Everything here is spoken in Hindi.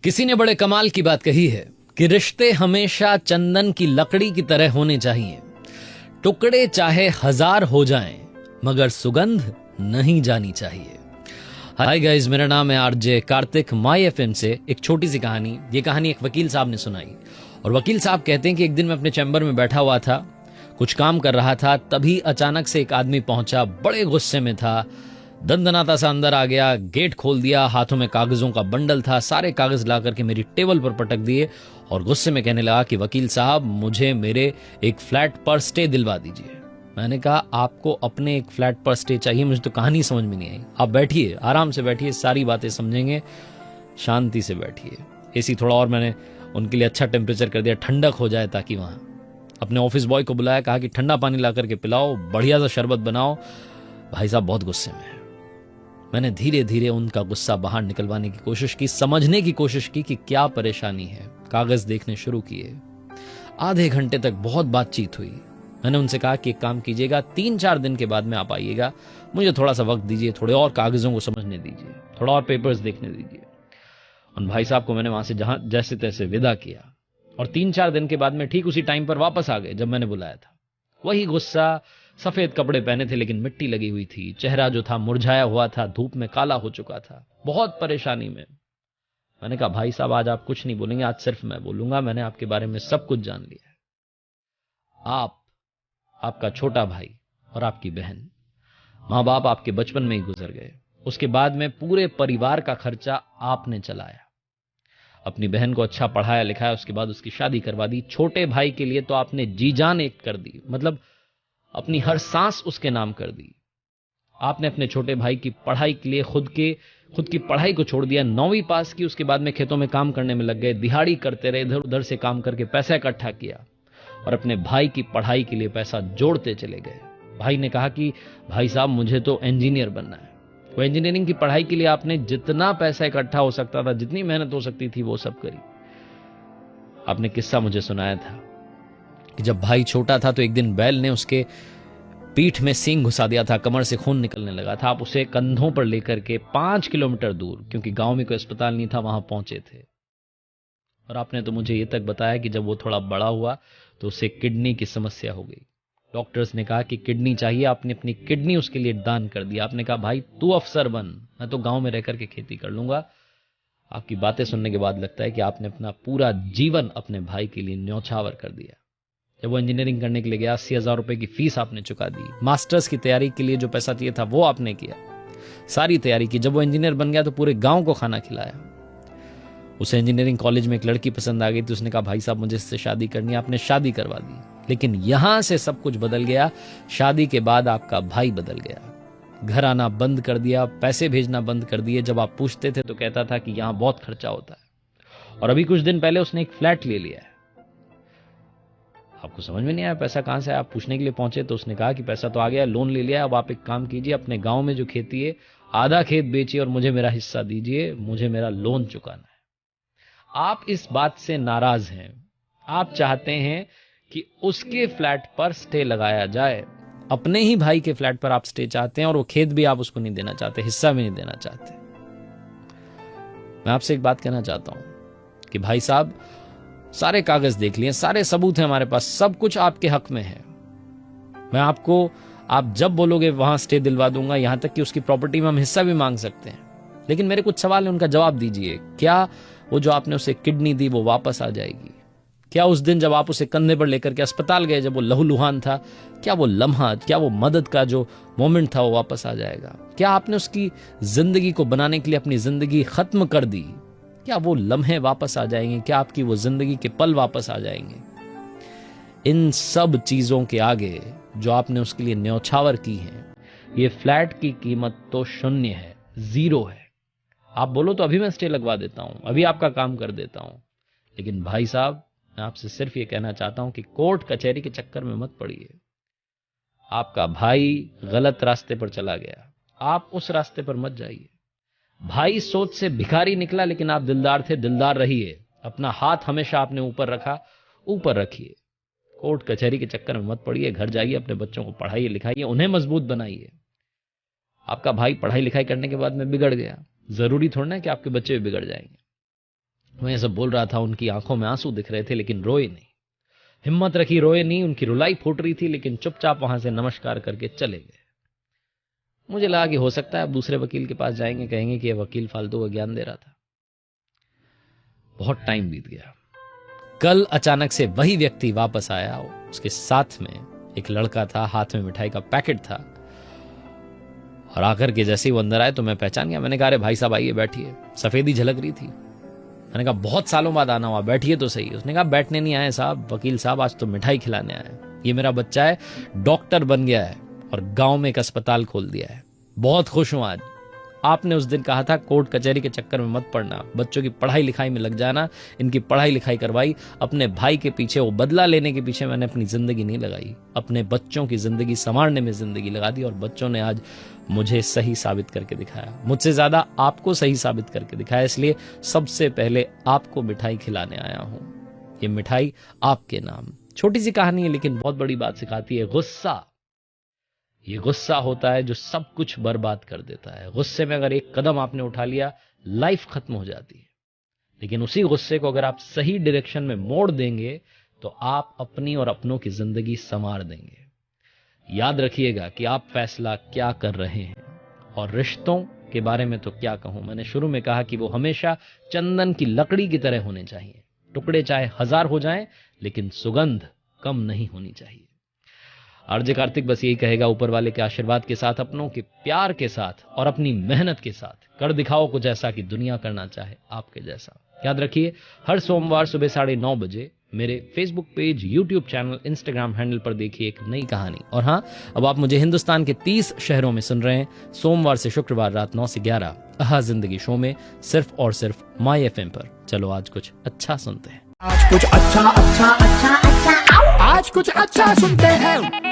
किसी ने बड़े कमाल की बात कही है कि रिश्ते हमेशा चंदन की लकड़ी की तरह होने चाहिए। टुकड़े चाहे 1000 हो जाएं, मगर सुगंध नहीं जानी चाहिए। हाय गाइस, मेरा नाम है आरजे कार्तिक। माई एफएम से एक छोटी सी कहानी। ये कहानी एक वकील साहब ने सुनाई और वकील साहब कहते हैं कि एक दिन मैं अपने चैम्बर में बैठा हुआ था, कुछ काम कर रहा था, तभी अचानक से एक आदमी पहुंचा, बड़े गुस्से में था, दंदनाता सा अंदर आ गया, गेट खोल दिया, हाथों में कागजों का बंडल था, सारे कागज ला करके मेरी टेबल पर पटक दिए और गुस्से में कहने लगा कि वकील साहब, मुझे मेरे एक फ्लैट पर स्टे दिलवा दीजिए। मैंने कहा, आपको अपने एक फ्लैट पर स्टे चाहिए? मुझे तो कहानी समझ में नहीं आई। आप बैठिए, आराम से बैठिए, सारी बातें समझेंगे, शांति से बैठिए। एसी थोड़ा और मैंने उनके लिए अच्छा टेम्परेचर कर दिया, ठंडक हो जाए, ताकि वहां अपने ऑफिस बॉय को बुलाया, कहा कि ठंडा पानी ला करके पिलाओ, बढ़िया सा शरबत बनाओ। भाई साहब बहुत गुस्से में है। मैंने धीरे धीरे उनका गुस्सा बाहर निकलवाने की कोशिश की, समझने की कोशिश की कि क्या परेशानी है। कागज देखने शुरू किए। आधे घंटे तक बहुत बातचीत हुई। मैंने उनसे कहा कि एक काम कीजिएगा, 3-4 दिन के बाद में आप आइएगा, मुझे थोड़ा सा वक्त दीजिए, थोड़े और कागजों को समझने दीजिए, थोड़ा और पेपर्स देखने दीजिए। उन भाई साहब को मैंने वहां से जहां जैसे तैसे विदा किया और 3-4 दिन के बाद में ठीक उसी टाइम पर वापस आ गए जब मैंने बुलाया था। वही गुस्सा, सफेद कपड़े पहने थे लेकिन मिट्टी लगी हुई थी, चेहरा जो था मुरझाया हुआ था, धूप में काला हो चुका था, बहुत परेशानी में। मैंने कहा, भाई साहब आज आप कुछ नहीं बोलेंगे, आज सिर्फ मैं बोलूंगा। मैंने आपके बारे में सब कुछ जान लिया है। आप, आपका छोटा भाई और आपकी बहन, मां बाप आपके बचपन में ही गुजर गए। उसके बाद में पूरे परिवार का खर्चा आपने चलाया। अपनी बहन को अच्छा पढ़ाया लिखाया, उसके बाद उसकी शादी करवा दी। छोटे भाई के लिए तो आपने जी जान एक कर दी, मतलब अपनी हर सांस उसके नाम कर दी। आपने अपने छोटे भाई की पढ़ाई के लिए खुद की पढ़ाई को छोड़ दिया। 9वीं पास की, उसके बाद में खेतों में काम करने में लग गए, दिहाड़ी करते रहे, इधर उधर से काम करके पैसा इकट्ठा किया और अपने भाई की पढ़ाई के लिए पैसा जोड़ते चले गए। भाई ने कहा कि भाई साहब, मुझे तो इंजीनियर बनना है। वो इंजीनियरिंग की पढ़ाई के लिए आपने जितना पैसा इकट्ठा हो सकता था, जितनी मेहनत हो सकती थी, वो सब करी। आपने किस्सा मुझे सुनाया था कि जब भाई छोटा था तो एक दिन बैल ने उसके पीठ में सींग घुसा दिया था, कमर से खून निकलने लगा था। आप उसे कंधों पर लेकर के 5 किलोमीटर दूर, क्योंकि गांव में कोई अस्पताल नहीं था, वहां पहुंचे थे। और आपने तो मुझे ये तक बताया कि जब वो थोड़ा बड़ा हुआ तो उसे किडनी की समस्या हो गई। डॉक्टर्स ने कहा कि किडनी चाहिए, आपने अपनी किडनी उसके लिए दान कर दिया। आपने कहा, भाई तू अफसर बन, मैं तो गांव में रह करके खेती कर लूंगा। आपकी बातें सुनने के बाद लगता है कि आपने अपना पूरा जीवन अपने भाई के लिए न्यौछावर कर दिया। जब वो इंजीनियरिंग करने के लिए गया, 80,000 रुपए की फीस आपने चुका दी। मास्टर्स की तैयारी के लिए जो पैसा चाहिए था वो आपने किया, सारी तैयारी की। जब वो इंजीनियर बन गया तो पूरे गांव को खाना खिलाया। उसे इंजीनियरिंग कॉलेज में एक लड़की पसंद आ गई थी। उसने कहा, भाई साहब मुझे इससे शादी करनी है। आपने शादी करवा दी। लेकिन यहां से सब कुछ बदल गया। शादी के बाद आपका भाई बदल गया। घर आना बंद कर दिया, पैसे भेजना बंद कर दिए। जब आप पूछते थे तो कहता था कि यहां बहुत खर्चा होता है। और अभी कुछ दिन पहले उसने एक फ्लैट ले लिया है। आपको समझ में नहीं आया पैसा कहां से आया। आप पूछने के लिए पहुंचे तो उसने कहा कि पैसा तो आ गया, लोन ले लिया, अब आप एक काम कीजिए, अपने गांव में जो खेती है आधा खेत बेचिए और मुझे मेरा हिस्सा दीजिए, मुझे मेरा लोन चुकाना है। आप इस बात से नाराज हैं। आप चाहते हैं कि उसके फ्लैट पर स्टे लगाया जाए। अपने ही भाई के फ्लैट पर आप स्टे चाहते हैं और वो खेत भी आप उसको नहीं देना चाहते, हिस्सा भी नहीं देना चाहते। मैं आपसे एक बात कहना चाहता हूं कि भाई साहब, सारे कागज देख लिए, सारे सबूत हैं हमारे पास, सब कुछ आपके हक में है। मैं आपको, आप जब बोलोगे वहां स्टे दिलवा दूंगा, यहां तक कि उसकी प्रॉपर्टी में हम हिस्सा भी मांग सकते हैं। लेकिन मेरे कुछ सवाल है, उनका जवाब दीजिए। क्या वो जो आपने उसे किडनी दी वो वापस आ जाएगी? क्या उस दिन जब आप उसे कंधे पर लेकर के अस्पताल गए, जब वो लहूलुहान था, क्या वो लम्हा, क्या वो मदद का जो मोमेंट था वो वापस आ जाएगा? क्या आपने उसकी जिंदगी को बनाने के लिए अपनी जिंदगी खत्म कर दी? क्या वो लम्हे वापस आ जाएंगे? क्या आपकी वो जिंदगी के पल वापस आ जाएंगे? इन सब चीजों के आगे जो आपने उसके लिए न्यौछावर की है, ये फ्लैट की कीमत तो शून्य है, 0 है। आप बोलो तो अभी मैं स्टे लगवा देता हूं, अभी आपका काम कर देता हूं। लेकिन भाई साहब, मैं आपसे सिर्फ ये कहना चाहता हूं कि कोर्ट कचहरी के चक्कर में मत पड़िए। आपका भाई गलत रास्ते पर चला गया, आप उस रास्ते पर मत जाइए। भाई सोच से भिखारी निकला, लेकिन आप दिलदार थे, दिलदार रहिए। अपना हाथ हमेशा आपने ऊपर रखा, ऊपर रखिए। कोर्ट कचहरी के चक्कर में मत पड़िए। घर जाइए, अपने बच्चों को पढ़ाइए लिखाइए, उन्हें मजबूत बनाइए। आपका भाई पढ़ाई लिखाई करने के बाद में बिगड़ गया, जरूरी थोड़ा ना कि आपके बच्चे भी बिगड़ जाएंगे। मैं ये सब बोल रहा था, उनकी आंखों में आंसू दिख रहे थे लेकिन रोए नहीं। हिम्मत रखी, रोए नहीं। उनकी रुलाई फूट रही थी लेकिन चुपचाप वहां से नमस्कार करके चले गए। मुझे लगा कि हो सकता है अब दूसरे वकील के पास जाएंगे, कहेंगे कि यह वकील फालतू का ज्ञान दे रहा था। बहुत टाइम बीत गया। कल अचानक से वही व्यक्ति वापस आया। उसके साथ में एक लड़का था, हाथ में मिठाई का पैकेट था, और आकर के जैसे ही वो अंदर आए तो मैं पहचान गया। मैंने कहा, अरे भाई साहब आइए, बैठिए। सफेदी झलक रही थी। मैंने कहा, बहुत सालों बाद आना हुआ, बैठिए तो सही। उसने कहा, बैठने नहीं आए साहब, वकील साहब आज तो मिठाई खिलाने आए। ये मेरा बच्चा है, डॉक्टर बन गया है और गांव में एक अस्पताल खोल दिया है। बहुत खुश हूं आज। आपने उस दिन कहा था कोर्ट कचहरी के चक्कर में मत पड़ना, बच्चों की पढ़ाई लिखाई में लग जाना। इनकी पढ़ाई लिखाई करवाई। अपने भाई के पीछे, वो बदला लेने के पीछे मैंने अपनी जिंदगी नहीं लगाई, अपने बच्चों की जिंदगी संवारने में जिंदगी लगा दी। और बच्चों ने आज मुझे सही साबित करके दिखाया, मुझसे ज्यादा आपको सही साबित करके दिखाया। इसलिए सबसे पहले आपको मिठाई खिलाने आया हूं। ये मिठाई आपके नाम। छोटी सी कहानी है लेकिन बहुत बड़ी बात सिखाती है। गुस्सा, ये गुस्सा होता है जो सब कुछ बर्बाद कर देता है। गुस्से में अगर एक कदम आपने उठा लिया, लाइफ खत्म हो जाती है। लेकिन उसी गुस्से को अगर आप सही डायरेक्शन में मोड़ देंगे तो आप अपनी और अपनों की जिंदगी संवार देंगे। याद रखिएगा कि आप फैसला क्या कर रहे हैं। और रिश्तों के बारे में तो क्या कहूं, मैंने शुरू में कहा कि वो हमेशा चंदन की लकड़ी की तरह होने चाहिए। टुकड़े चाहे 1000 हो जाएं, लेकिन सुगंध कम नहीं होनी चाहिए। आरजे कार्तिक बस यही कहेगा, ऊपर वाले के आशीर्वाद के साथ, अपनों के प्यार के साथ और अपनी मेहनत के साथ कर दिखाओ कुछ ऐसा कि दुनिया करना चाहे आपके जैसा। याद रखिए, हर सोमवार सुबह 9:30 बजे मेरे Facebook page, YouTube channel, Instagram handle पर देखिए एक नई कहानी। और हाँ, अब आप मुझे हिंदुस्तान के 30 शहरों में सुन रहे हैं, सोमवार से शुक्रवार रात 9 से 11 आहा जिंदगी शो में, सिर्फ और सिर्फ माई FM पर। चलो आज कुछ अच्छा सुनते हैं। आज कुछ अच्छा अच्छा अच्छा अच्छा आज कुछ अच्छा सुनते हैं।